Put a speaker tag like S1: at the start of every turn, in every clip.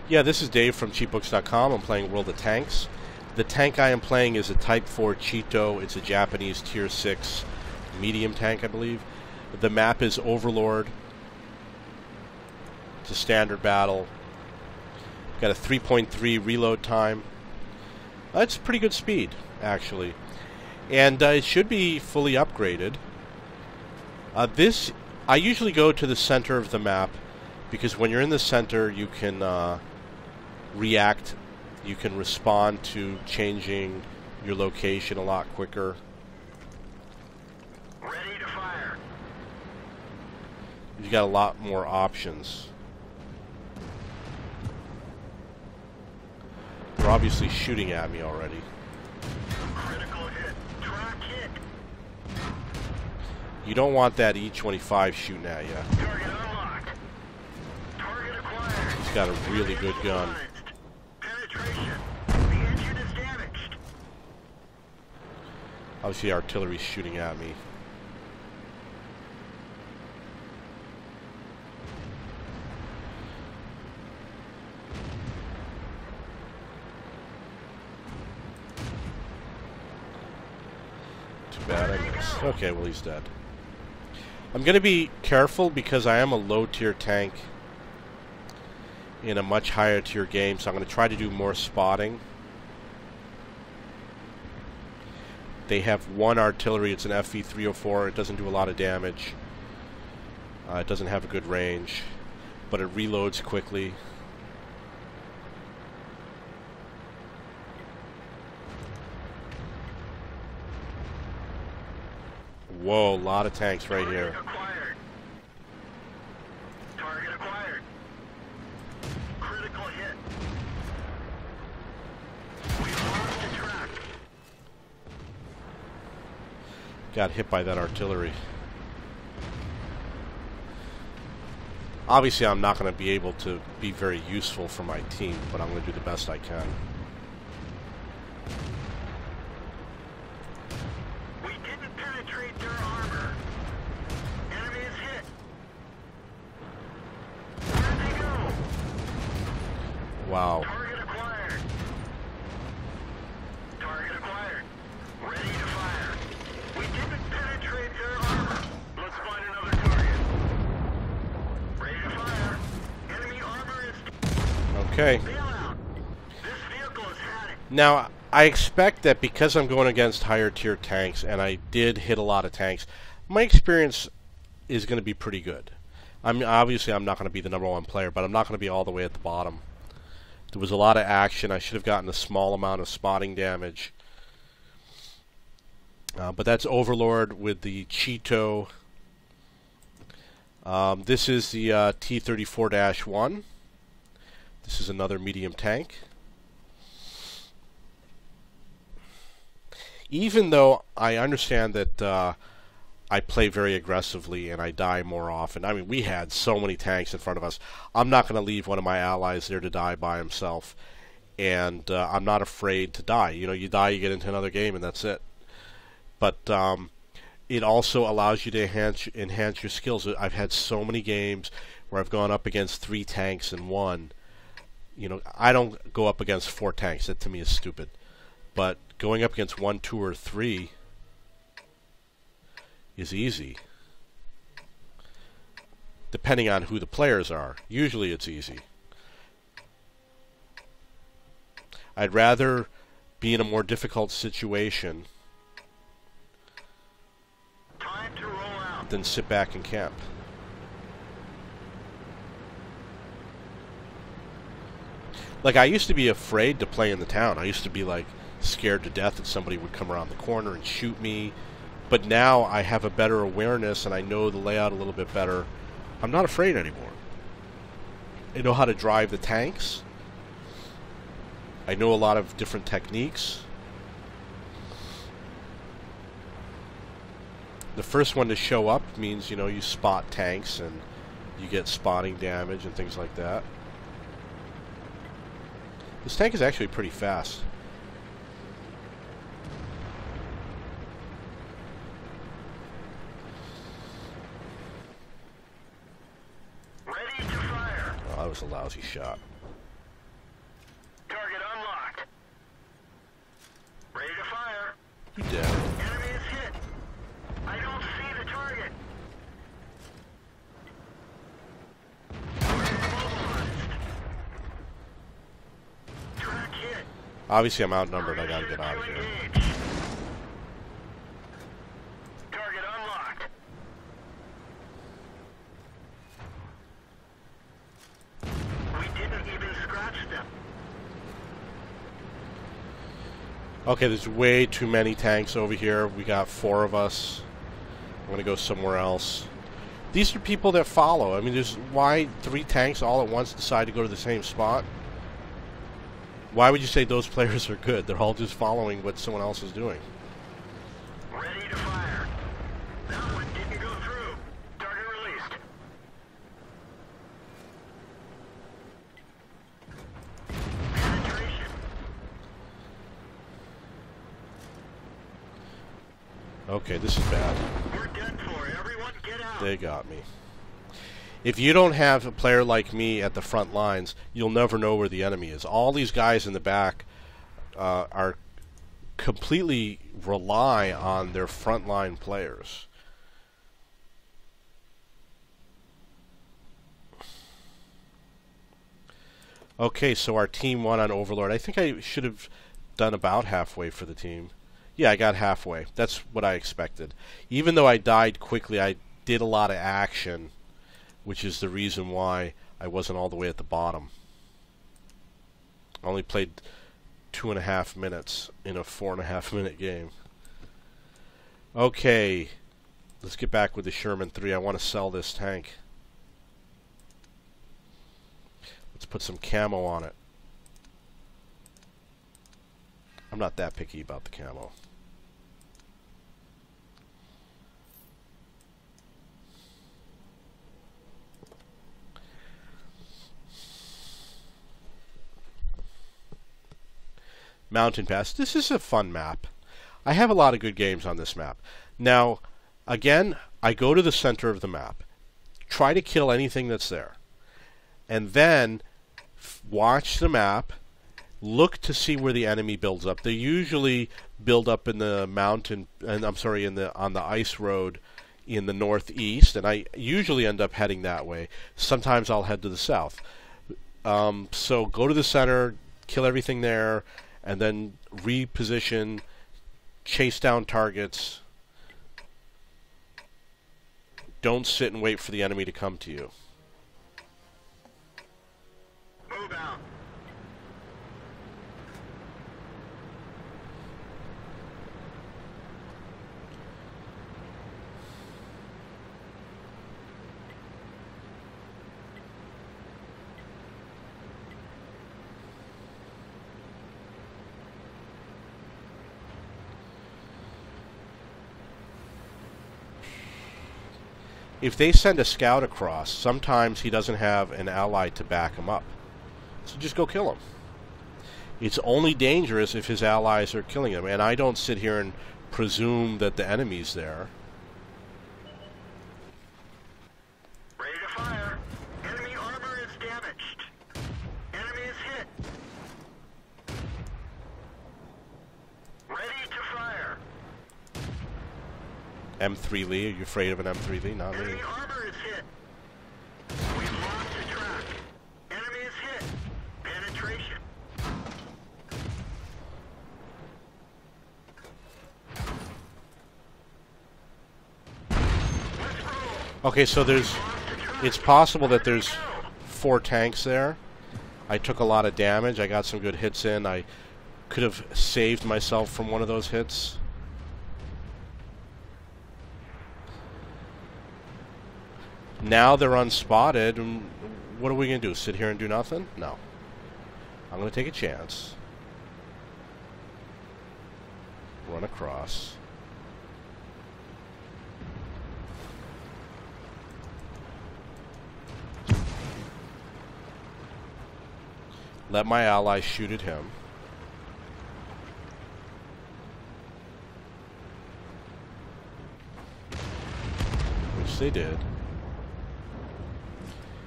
S1: Yeah, this is Dave from cheapbooks.com. I'm playing World of Tanks. The tank I am playing is a Type 4 Cheeto. It's a Japanese Tier 6 medium tank, I believe. The map is Overlord. It's a standard battle. Got a 3.3 reload time. That's pretty good speed, actually. And it should be fully upgraded. I usually go to the center of the map, because when you're in the center, you can react, you can respond to changing your location a lot quicker.
S2: Ready to fire.
S1: You've got a lot more options. They're obviously shooting at me already.
S2: Critical hit. Track hit.
S1: You don't want that E-25 shooting at you.
S2: Target unlocked. Target acquired.
S1: He's got a really good gun.
S2: Penetration. The engine is damaged.
S1: Obviously, artillery's shooting at me. Too bad I missed. Okay, well, he's dead. I'm going to be careful because I am a low-tier tank in a much higher-tier game, so I'm going to try to do more spotting. They have one artillery. It's an FV-304. It doesn't do a lot of damage. It doesn't have a good range, but it reloads quickly. Whoa, a lot of tanks right here.
S2: Target acquired. Target acquired. Critical hit. We lost the track.
S1: Got hit by that artillery. Obviously, I'm not going to be able to be very useful for my team, but I'm going to do the best I can.
S2: We didn't penetrate their armor. Enemy is hit. Where'd they go?
S1: Wow.
S2: Target acquired. Target acquired. Ready to fire. We didn't penetrate their armor. Let's find another target. Ready to fire. Enemy armor is...
S1: Okay.
S2: Bail out. This vehicle has had it.
S1: Now, I expect that because I'm going against higher tier tanks, and I did hit a lot of tanks, my experience is going to be pretty good. Obviously, I'm not going to be the #1 player, but I'm not going to be all the way at the bottom. There was a lot of action. I should have gotten a small amount of spotting damage. But that's Overlord with the Cheeto. This is the T-34-1. This is another medium tank. Even though I understand that I play very aggressively and I die more often. I mean, we had so many tanks in front of us. I'm not going to leave one of my allies there to die by himself. And I'm not afraid to die. You know, you die, you get into another game, and that's it. But it also allows you to enhance your skills. I've had so many games where I've gone up against 3 tanks and won. You know, I don't go up against 4 tanks. That to me is stupid. But going up against 1, 2, or 3 is easy. Depending on who the players are. Usually it's easy. I'd rather be in a more difficult situation
S2: Time to roll out.
S1: than sit back and camp. Like, I used to be afraid to play in the town. I used to be, like, scared to death that somebody would come around the corner and shoot me. But now I have a better awareness and I know the layout a little bit better. I'm not afraid anymore. I know how to drive the tanks. I know a lot of different techniques. The first one to show up means, you know, you spot tanks and you get spotting damage and things like that. This tank is actually pretty fast.
S2: Ready to fire.
S1: Oh, that was a lousy shot. You did.
S2: Enemy is hit. I don't see the target. Track hit.
S1: Obviously, I'm outnumbered. I gotta get out of here.
S2: Target unlocked. We didn't even scratch them.
S1: Okay, there's way too many tanks over here. We got 4 of us. I'm gonna go somewhere else. These are people that follow. I mean, why 3 tanks all at once decide to go to the same spot? Why would you say those players are good? They're all just following what someone else is doing.
S2: Ready to fire. That one didn't go through. Target released. Penetration.
S1: Okay, this is bad.
S2: We're done for. Everyone get out.
S1: They got me. If you don't have a player like me at the front lines, you'll never know where the enemy is. All these guys in the back are completely rely on their frontline players. Okay, so our team won on Overlord. I think I should have done about halfway for the team. Yeah, I got halfway. That's what I expected. Even though I died quickly, I did a lot of action, which is the reason why I wasn't all the way at the bottom. I only played 2.5 minutes in a 4.5-minute game. Okay, let's get back with the Sherman 3. I want to sell this tank. Let's put some camo on it. I'm not that picky about the camo. Mountain Pass. This is a fun map. I have a lot of good games on this map. Now, again, I go to the center of the map, try to kill anything that's there, and then watch the map, look to see where the enemy builds up. They usually build up in the mountain, and I'm sorry, on the ice road in the northeast, and I usually end up heading that way. Sometimes I'll head to the south. So go to the center, kill everything there, and then reposition, chase down targets. Don't sit and wait for the enemy to come to you.
S2: Move out.
S1: If they send a scout across, sometimes he doesn't have an ally to back him up. So just go kill him. It's only dangerous if his allies are killing him, and I don't sit here and presume that the enemy's there.
S2: Ready to fire. Enemy armor is damaged. Enemy is hit. Ready to fire.
S1: M3 Lee, are you afraid of an M3 Lee? Not me.
S2: Enemy armor is hit. We've lost the track. Enemy is hit. Penetration. Let's roll.
S1: Okay, so it's possible that there's 4 tanks there. I took a lot of damage. I got some good hits in. I could have saved myself from one of those hits. Now they're unspotted. What are we going to do? Sit here and do nothing? No. I'm going to take a chance. Run across. Let my allies shoot at him. Which they did.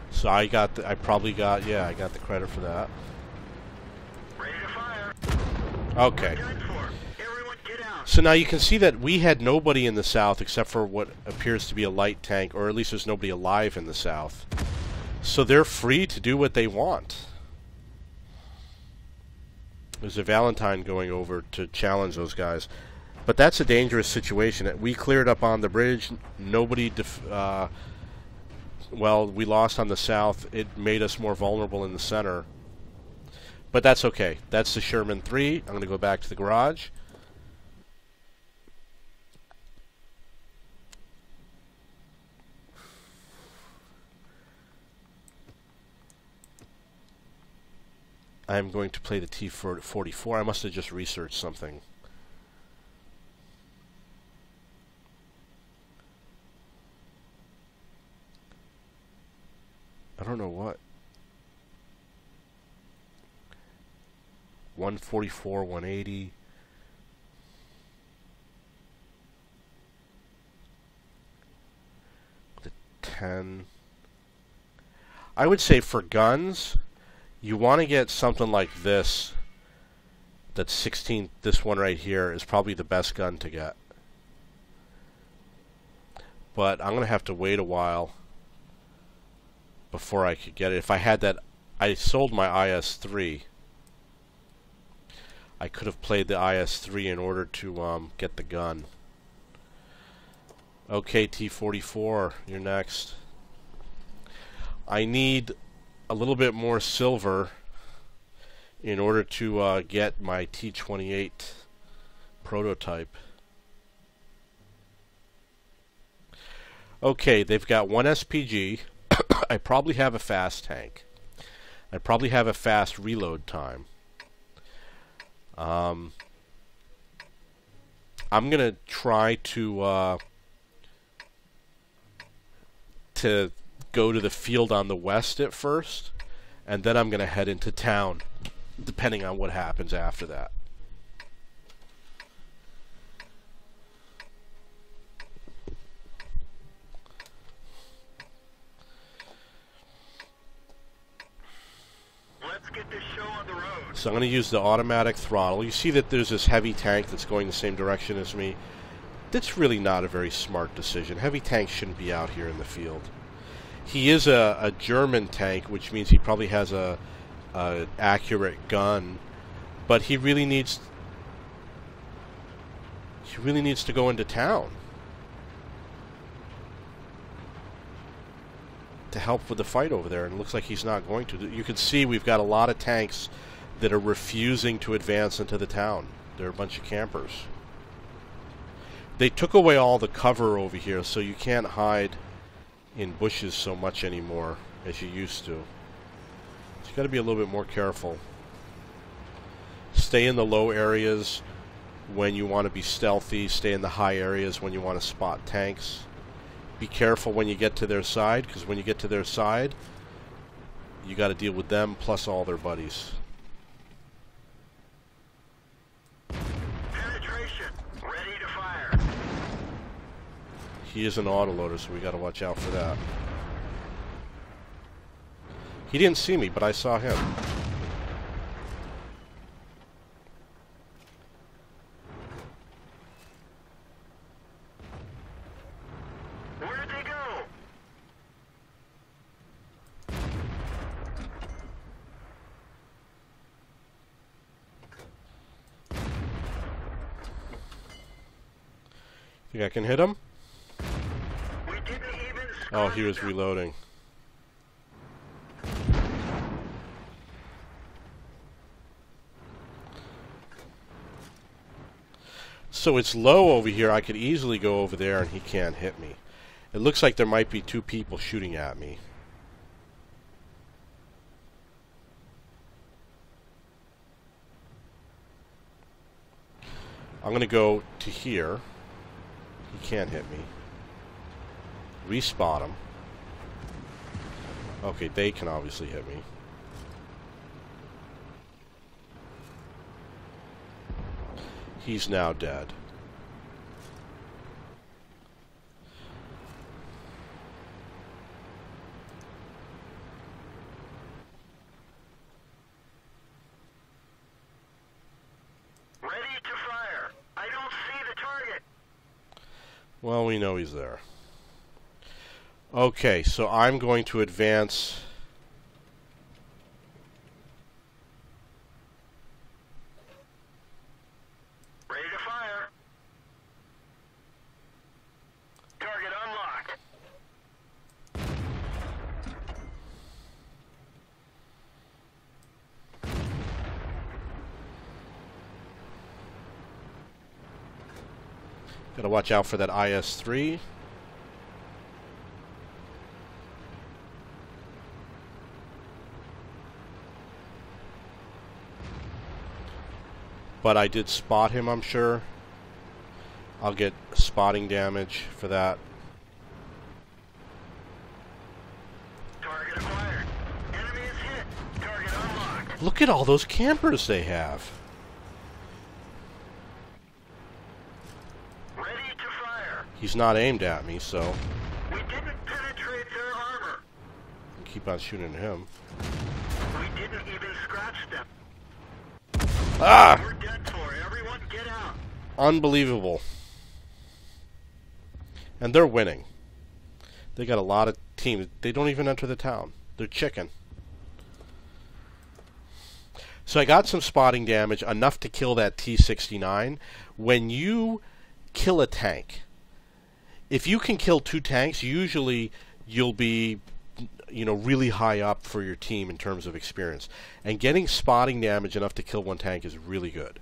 S1: So I got the, I got the credit for that.
S2: Ready to fire.
S1: Okay.
S2: Done for. Everyone get out.
S1: So now you can see that we had nobody in the south except for what appears to be a light tank, or at least there's nobody alive in the south. So they're free to do what they want. There's a Valentine going over to challenge those guys. But that's a dangerous situation. We cleared up on the bridge. Nobody... well, we lost on the south. It made us more vulnerable in the center. But that's okay. That's the Sherman 3. I'm going to go back to the garage. I'm going to play the T-44. I must have just researched something. I don't know what. 144, 180. The 10. I would say for guns, you want to get something like this. That's 16. This one right here is probably the best gun to get. But I'm going to have to wait a while before I could get it. If I had that, I sold my IS-3. I could have played the IS-3 in order to get the gun. Okay, T-44, you're next. I need a little bit more silver in order to get my T-28 prototype. Okay, they've got one SPG. I probably have a fast tank. I probably have a fast reload time. I'm gonna try to go to the field on the west at first, and then I'm gonna head into town, depending on what happens after that.
S2: Let's get this show on the road.
S1: So I'm going to use the automatic throttle. You see that there's this heavy tank that's going the same direction as me. That's really not a very smart decision. Heavy tanks shouldn't be out here in the field. He is a German tank, which means he probably has a accurate gun, but he really needs to go into town to help with the fight over there, and it looks like he's not going to. You can see we've got a lot of tanks that are refusing to advance into the town. They're a bunch of campers. They took away all the cover over here, so you can't hide in bushes so much anymore as you used to. So you got to be a little bit more careful. Stay in the low areas when you want to be stealthy. Stay in the high areas when you want to spot tanks. Be careful when you get to their side, because when you get to their side, you got to deal with them plus all their buddies.
S2: Penetration. Ready to fire.
S1: He is an autoloader, so we got to watch out for that. He didn't see me, but I saw him.
S2: Where'd they go?
S1: Think I can hit him?
S2: We didn't even
S1: Oh, he was reloading. So it's low over here. I could easily go over there and he can't hit me. It looks like there might be two people shooting at me. I'm going to go to here. He can't hit me. Respot him. Okay, they can obviously hit me. He's now dead.
S2: Ready to fire. I don't see
S1: Well, we know he's there. Okay, so I'm going to advance.
S2: Ready to fire. Target unlocked.
S1: Gotta watch out for that IS-3. But I did spot him, I'm sure. I'll get spotting damage for that.
S2: Target acquired. Enemy is hit. Target unlocked.
S1: Look at all those campers they have.
S2: Ready to fire.
S1: He's not aimed at me, so
S2: We didn't penetrate their armor.
S1: I'll keep on shooting at him.
S2: We didn't even scratch them.
S1: Ah!
S2: We're dead for. Everyone get out.
S1: Unbelievable. And they're winning. They got a lot of teams. They don't even enter the town. They're chicken. So I got some spotting damage, enough to kill that T-69. When you kill a tank, if you can kill 2 tanks, usually you'll be, really high up for your team in terms of experience. And getting spotting damage enough to kill 1 tank is really good.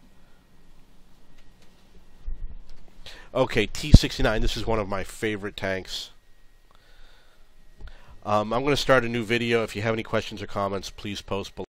S1: Okay, T-69, this is one of my favorite tanks. I'm going to start a new video. If you have any questions or comments, please post below.